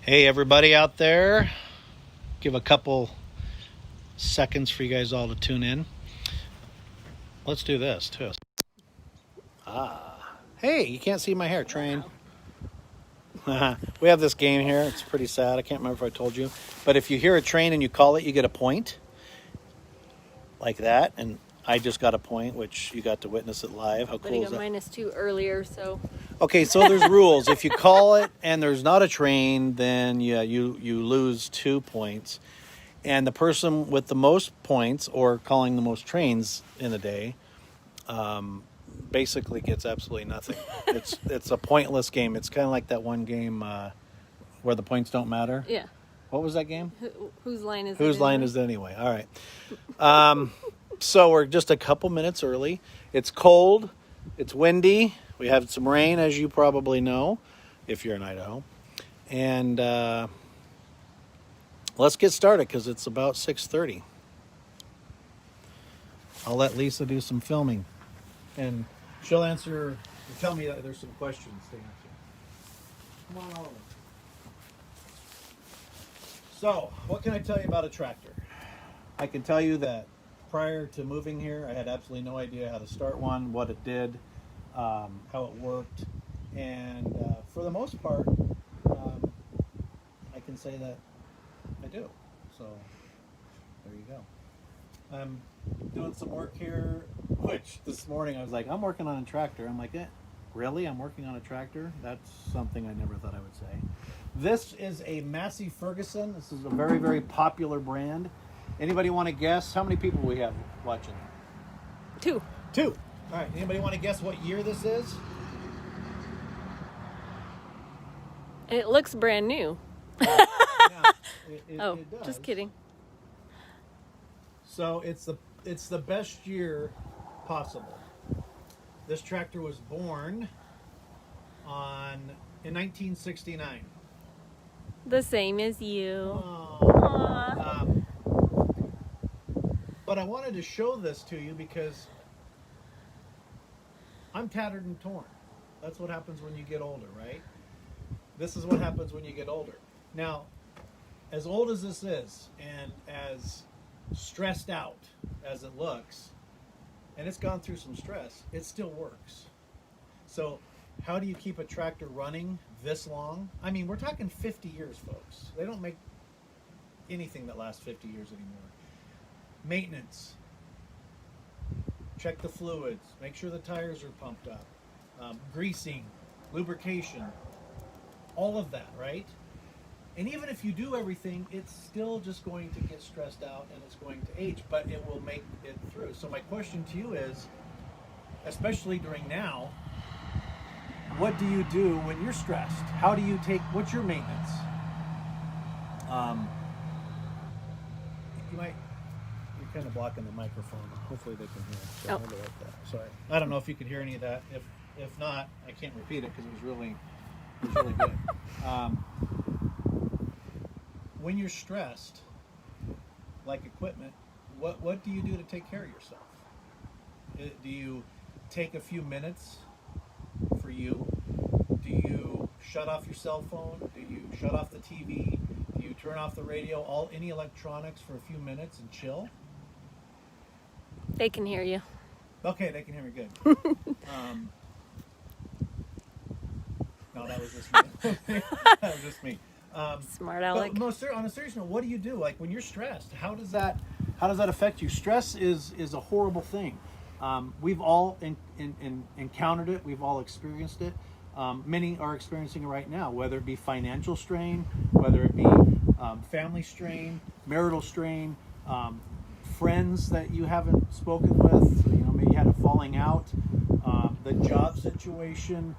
Hey, everybody out there. Give a couple seconds for you guys all to tune in. Let's do this, too. Hey, you can't see my hair, Train. We have this game here. It's pretty sad. I can't remember if I told you. But if you hear a train and you call it, you get a point. Like that. And I just got a point, which you got to witness it live. How cool is that? But he got -2 earlier, so... Okay, so there's rules. If you call it and there's not a train, then you lose 2 points. And the person with the most points, or calling the most trains in a day, basically gets absolutely nothing. It's a pointless game. It's kind of like that one game where the points don't matter. Yeah. What was that game? Whose line is it? Whose line is it anyway? All right. So we're just a couple minutes early. It's cold. It's windy. We have some rain, as you probably know, if you're in Idaho. And let's get started because it's about 6:30. I'll let Lisa do some filming. And she'll tell me that there's some questions to answer. Come on over. So, what can I tell you about a tractor? I can tell you that prior to moving here, I had absolutely no idea how to start one, what it did, how it worked. And for the most part, I can say that I do. So, there you go. I'm doing some work here, which this morning I was like, I'm working on a tractor. I'm like, really? I'm working on a tractor? That's something I never thought I would say. This is a Massey Ferguson. This is a very, very popular brand. Anybody want to guess how many people we have watching? 2. All right. Anybody want to guess what year this is? It looks brand new. Yeah, it does. Just kidding. So it's the best year possible. This tractor was born in 1969. The same as you. Oh. But I wanted to show this to you because I'm tattered and torn. That's what happens when you get older, right? This is what happens when you get older. Now, as old as this is and as stressed out as it looks, and it's gone through some stress, it still works. So how do you keep a tractor running this long? I mean, we're talking 50 years, folks. They don't make anything that lasts 50 years anymore. Maintenance. Check the fluids. Make sure the tires are pumped up. Greasing, lubrication, all of that, right? And even if you do everything, it's still just going to get stressed out and it's going to age, but it will make it through. So my question to you is, especially during now, what do you do when you're stressed? What's your maintenance? You're kind of blocking the microphone. Hopefully they can hear. So I'll go like that. Sorry. I don't know if you could hear any of that. If not, I can't repeat it because it was really good. When you're stressed, like equipment, what do you do to take care of yourself? Do you take a few minutes for you? Do you shut off your cell phone? Do you shut off the TV? Do you turn off the radio, any electronics for a few minutes and chill? They can hear you. Okay, they can hear me good. No, that was just me. That was just me. Smart Alec. But on a serious note, what do you do? Like when you're stressed, how does that affect you? Stress is a horrible thing. We've all encountered it. We've all experienced it. Many are experiencing it right now, whether it be financial strain, whether it be family strain, marital strain, friends that you haven't spoken with. Maybe you had a falling out, the job situation.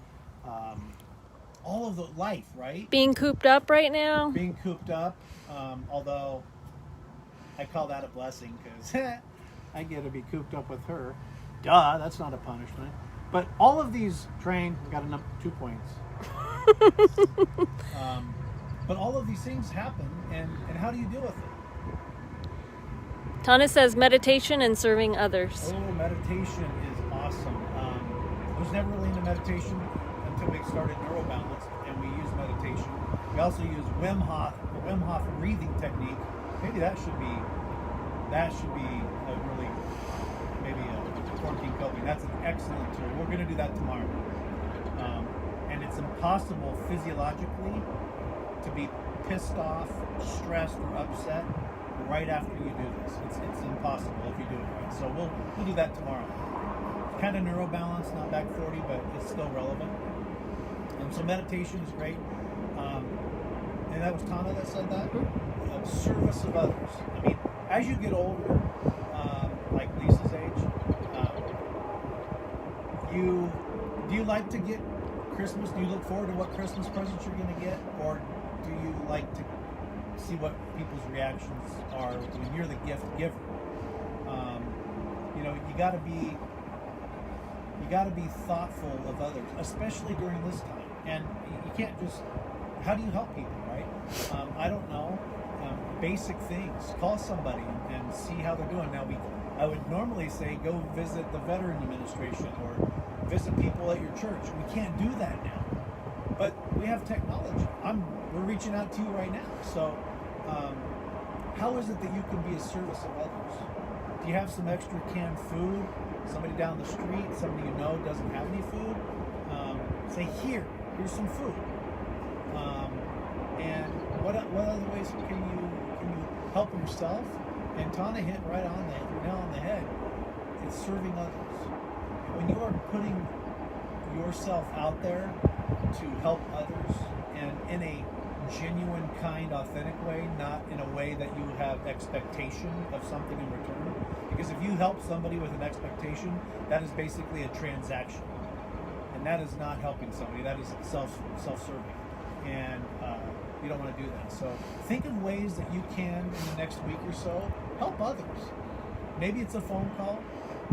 All of the life, right? Being cooped up right now? Being cooped up, although I call that a blessing because I get to be cooped up with her. Duh, that's not a punishment. But all of these, Train, we got 2 points. But all of these things happen, and how do you deal with it? Tana says meditation and serving others. Oh, meditation is awesome. I was never really into meditation until we started Neurobalance, and we use meditation. We also use Wim Hof, the Wim Hof breathing technique. Maybe that should be a really, maybe a quarantine coping. That's an excellent tool. We're going to do that tomorrow. And it's impossible physiologically to be pissed off, stressed, or upset right after you do this. It's impossible if you do it right. So we'll do that tomorrow. Kind of neurobalance, not back 40, but it's still relevant. And so meditation is great. And that was Tana that said that. Service of others. I mean, as you get older, like Lisa's age, do you like to get Christmas? Do you look forward to what Christmas presents you're going to get, or do you like to see what people's reactions are when you're the gift giver? You got to be thoughtful of others, especially during this time. And you can't just. How do you help people, right? I don't know. Basic things. Call somebody and see how they're doing. Now, I would normally say go visit the Veteran Administration or visit people at your church. We can't do that now, but we have technology. We're reaching out to you right now. So, how is it that you can be a service of others? Do you have some extra canned food? Somebody down the street, somebody you know doesn't have any food? Say, here's some food. And what other ways can you help yourself? And Tana hit right on the nail on the head. It's serving others. When you are putting yourself out there to help others, and in a genuine, kind, authentic way, not in a way that you have expectation of something in return. Because if you help somebody with an expectation, that is basically a transaction, and that is not helping somebody. That is self-serving, and you don't want to do that. So think of ways that you can in the next week or so help others. Maybe it's a phone call.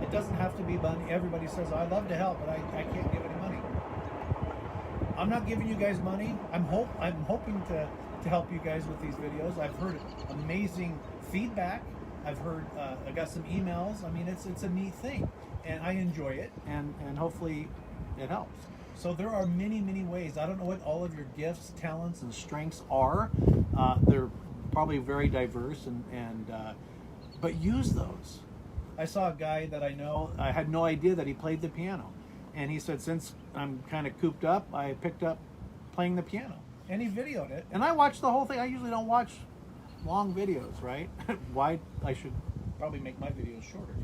It doesn't have to be money. Everybody says, "I'd love to help, but I can't give any money." I'm not giving you guys money. I'm hoping to help you guys with these videos. I've heard amazing feedback. I've got some emails. I mean, it's a neat thing, and I enjoy it, and hopefully it helps. So there are many, many ways. I don't know what all of your gifts, talents, and strengths are. They're probably very diverse, but use those. I saw a guy that I know. I had no idea that he played the piano, and he said, since I'm kind of cooped up, I picked up playing the piano, and he videoed it. And I watched the whole thing. I usually don't watch long videos, right? Why? I should probably make my videos shorter.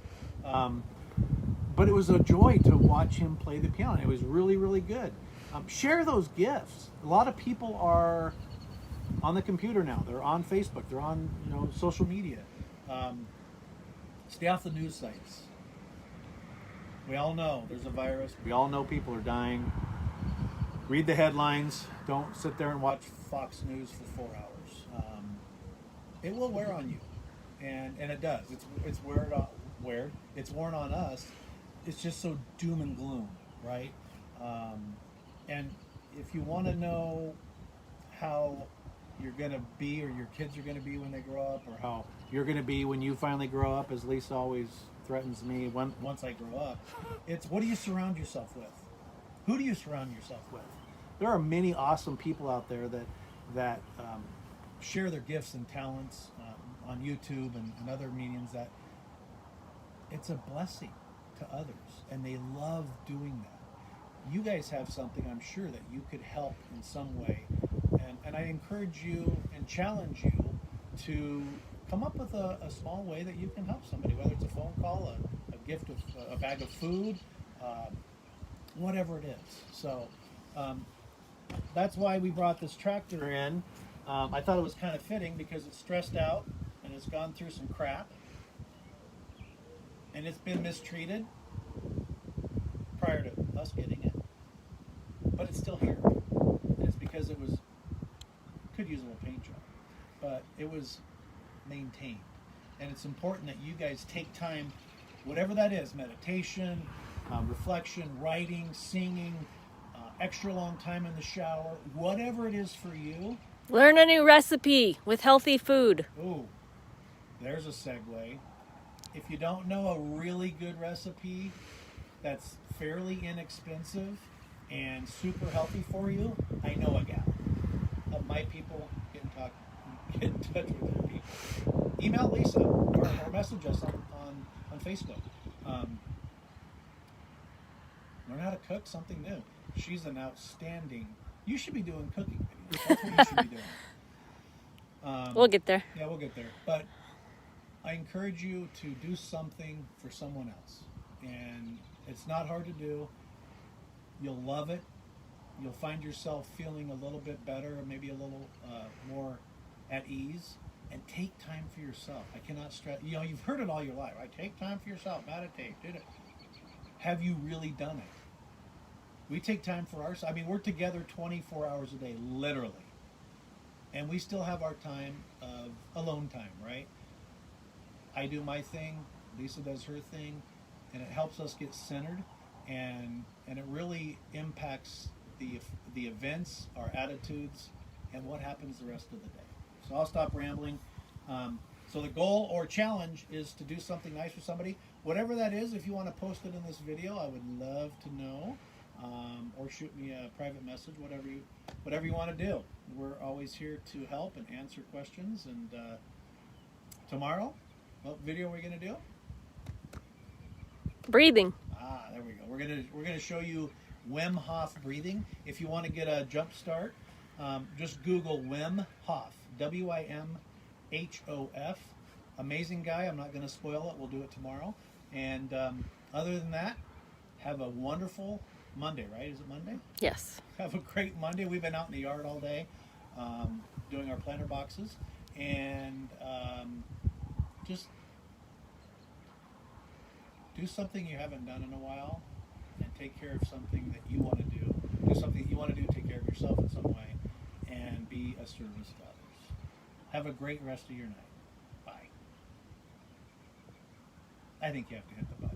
But it was a joy to watch him play the piano. It was really, really good. Share those gifts. A lot of people are on the computer now. They're on Facebook. They're on social media. Stay off the news sites. We all know there's a virus. We all know people are dying. Read the headlines. Don't sit there and watch Fox News for 4 hours. It will wear on you, and it does. It's worn on us. It's just so doom and gloom, right? And if you want to know how you're going to be, or your kids are going to be when they grow up, or how you're going to be when you finally grow up, as Lisa always threatens me, once I grow up, it's what do you surround yourself with? Who do you surround yourself with? There are many awesome people out there that share their gifts and talents on YouTube and other mediums, that it's a blessing to others, and they love doing that. You guys have something, I'm sure, that you could help in some way, and I encourage you and challenge you to come up with a small way that you can help somebody, whether it's a phone call, a gift of a bag of food, whatever it is. So that's why we brought this tractor in. I thought it was kind of fitting because it's stressed out and it's gone through some crap, and it's been mistreated prior to us getting it, but it's still here. And it's because it could use a little paint job, but it was maintained. And it's important that you guys take time, whatever that is, meditation, reflection, writing, singing, extra long time in the shower, whatever it is for you. Learn a new recipe with healthy food. Ooh, there's a segue. If you don't know a really good recipe that's fairly inexpensive and super healthy for you, I know a gal. My touch with your people. Email Lisa or message us on Facebook. Learn how to cook something new. She's an outstanding. You should be doing cooking videos. That's what you should be doing. We'll get there. Yeah, we'll get there. But I encourage you to do something for someone else. And it's not hard to do. You'll love it. You'll find yourself feeling a little bit better, maybe a little more at ease. And take time for yourself. I cannot stress. You know, you've heard it all your life. Right? Take time for yourself. Meditate. Do it. Have you really done it? We take time for ourselves. I mean, we're together 24 hours a day, literally. And we still have our time of alone time, right? I do my thing, Lisa does her thing, and it helps us get centered, and it really impacts the events, our attitudes, and what happens the rest of the day. So I'll stop rambling. So the goal or challenge is to do something nice for somebody. Whatever that is, if you want to post it in this video, I would love to know. Or shoot me a private message, whatever you want to do. We're always here to help and answer questions. And tomorrow, what video are we going to do? Breathing. There we go. We're gonna show you Wim Hof breathing. If you want to get a jump start, just Google Wim Hof. WIMHOF. Amazing guy. I'm not going to spoil it. We'll do it tomorrow. And other than that, have a wonderful Monday, right? Is it Monday? Yes. Have a great Monday. We've been out in the yard all day doing our planter boxes. And just do something you haven't done in a while and take care of something that you want to do. Do something that you want to do, take care of yourself in some way, and be a service to others. Have a great rest of your night. Bye. I think you have to hit the button.